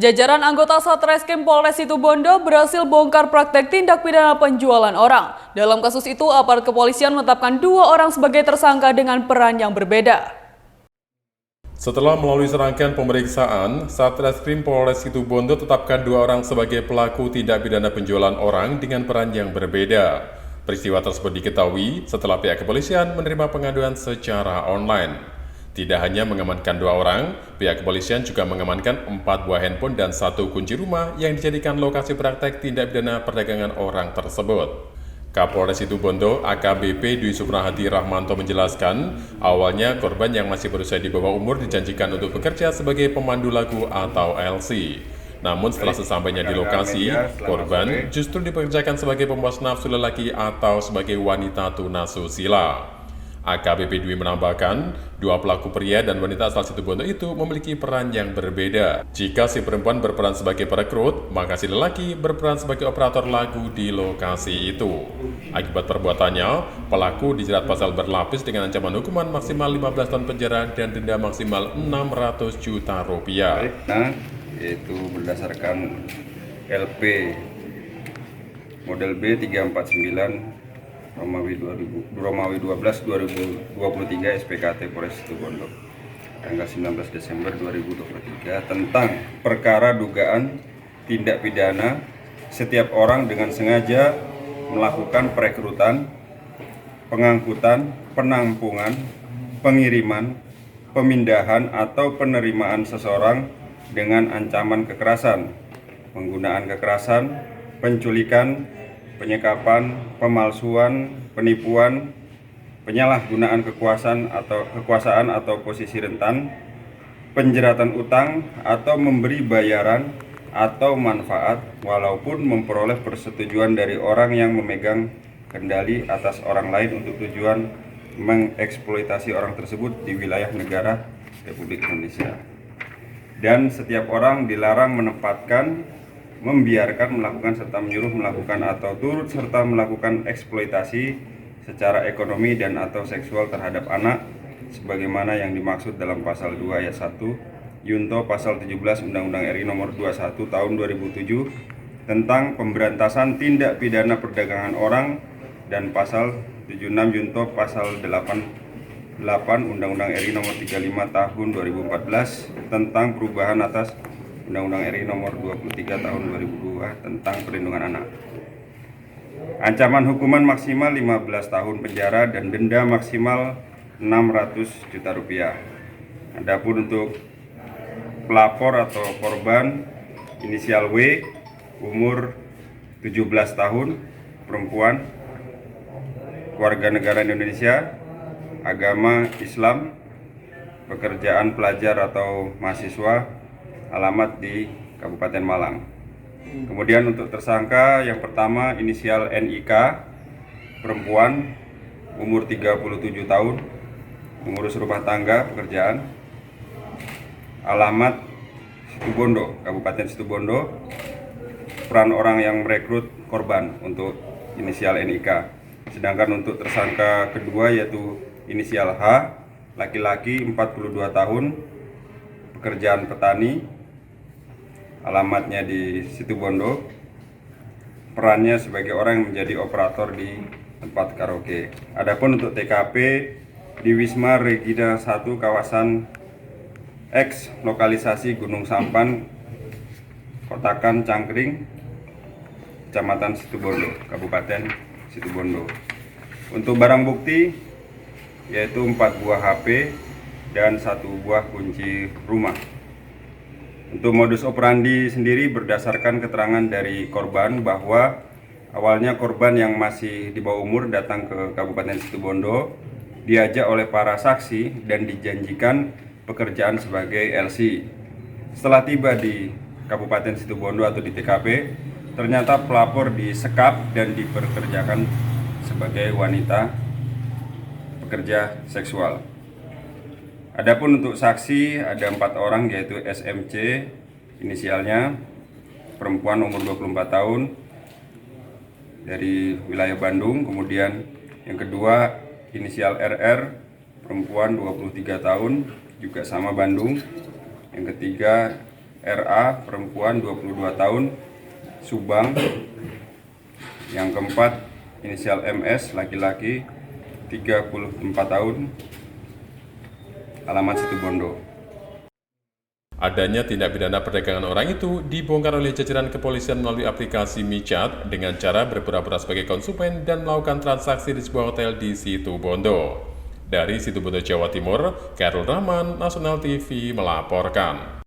Jajaran anggota Satreskrim Polres Situbondo berhasil bongkar praktek tindak pidana penjualan orang. Dalam kasus itu, aparat kepolisian menetapkan 2 orang sebagai tersangka dengan peran yang berbeda. Setelah melalui serangkaian pemeriksaan, Satreskrim Polres Situbondo tetapkan 2 orang sebagai pelaku tindak pidana penjualan orang dengan peran yang berbeda. Peristiwa tersebut diketahui setelah pihak kepolisian menerima pengaduan secara online. Tidak hanya mengamankan 2 orang, pihak kepolisian juga mengamankan 4 buah handphone dan 1 kunci rumah yang dijadikan lokasi praktek tindak pidana perdagangan orang tersebut. Kapolres Situbondo AKBP Dwi Suprahadi Rahmanto menjelaskan, awalnya korban yang masih berusia di bawah umur dijanjikan untuk bekerja sebagai pemandu lagu atau LC. Namun setelah sesampainya di lokasi, korban justru dipekerjakan sebagai pemuas nafsu lelaki atau sebagai wanita tunasusila. AKBP Dwi menambahkan, 2 pelaku pria dan wanita asal Situbondo itu memiliki peran yang berbeda. Jika si perempuan berperan sebagai perekrut, maka si lelaki berperan sebagai operator lagu di lokasi itu. Akibat perbuatannya, pelaku dijerat pasal berlapis dengan ancaman hukuman maksimal 15 tahun penjara dan denda maksimal 600 juta rupiah. Yaitu berdasarkan LP model B349 Romawi 12 2023 SPKT Polres Situbondo tanggal 19 Desember 2023 tentang perkara dugaan tindak pidana setiap orang dengan sengaja melakukan perekrutan, pengangkutan, penampungan, pengiriman, pemindahan atau penerimaan seseorang dengan ancaman kekerasan, penggunaan kekerasan, penculikan, penyekapan, pemalsuan, penipuan, penyalahgunaan kekuasaan atau posisi rentan, penjeratan utang atau memberi bayaran atau manfaat walaupun memperoleh persetujuan dari orang yang memegang kendali atas orang lain untuk tujuan mengeksploitasi orang tersebut di wilayah negara Republik Indonesia. Dan setiap orang dilarang menempatkan, membiarkan, melakukan serta menyuruh melakukan atau turut serta melakukan eksploitasi secara ekonomi dan atau seksual terhadap anak sebagaimana yang dimaksud dalam pasal 2 ayat 1 Yunto pasal 17 Undang-Undang RI nomor 21 tahun 2007 tentang pemberantasan tindak pidana perdagangan orang dan pasal 76 Yunto pasal 88 Undang-Undang RI nomor 35 tahun 2014 tentang perubahan atas Undang-Undang RI nomor 23 tahun 2002 tentang perlindungan anak. Ancaman hukuman maksimal 15 tahun penjara dan denda maksimal 600 juta rupiah. Adapun untuk pelapor atau korban inisial W, umur 17 tahun, perempuan, warga negara Indonesia, agama Islam, pekerjaan pelajar atau mahasiswa, alamat di Kabupaten Malang. Kemudian untuk tersangka yang pertama inisial NIK, perempuan, umur 37 tahun, mengurus rumah tangga, pekerjaan, alamat Situbondo, Kabupaten Situbondo, peran orang yang merekrut korban untuk inisial NIK. Sedangkan untuk tersangka kedua yaitu inisial H, laki-laki 42 tahun, pekerjaan petani, alamatnya di Situbondo, perannya sebagai orang yang menjadi operator di tempat karaoke. Adapun untuk TKP di Wisma Regina 1 kawasan X lokalisasi Gunung Sampan, Kotakan Cangkring, Kecamatan Situbondo, Kabupaten Situbondo. Untuk barang bukti yaitu 4 buah HP dan 1 buah kunci rumah. Untuk modus operandi sendiri berdasarkan keterangan dari korban bahwa awalnya korban yang masih di bawah umur datang ke Kabupaten Situbondo, diajak oleh para saksi dan dijanjikan pekerjaan sebagai LC. Setelah tiba di Kabupaten Situbondo atau di TKP, ternyata pelapor disekap dan diperkerjakan sebagai wanita pekerja seksual. Adapun untuk saksi ada 4 orang yaitu SMC inisialnya, perempuan umur 24 tahun dari wilayah Bandung. Kemudian yang kedua inisial RR, perempuan 23 tahun juga sama Bandung. Yang ketiga RA perempuan 22 tahun Subang. Yang keempat inisial MS laki-laki 34 tahun alamat Situbondo. Adanya tindak pidana perdagangan orang itu dibongkar oleh jajaran kepolisian melalui aplikasi MiChat dengan cara berpura-pura sebagai konsumen dan melakukan transaksi di sebuah hotel di Situbondo. Dari Situbondo, Jawa Timur, Khairul Rahman, Nasional TV melaporkan.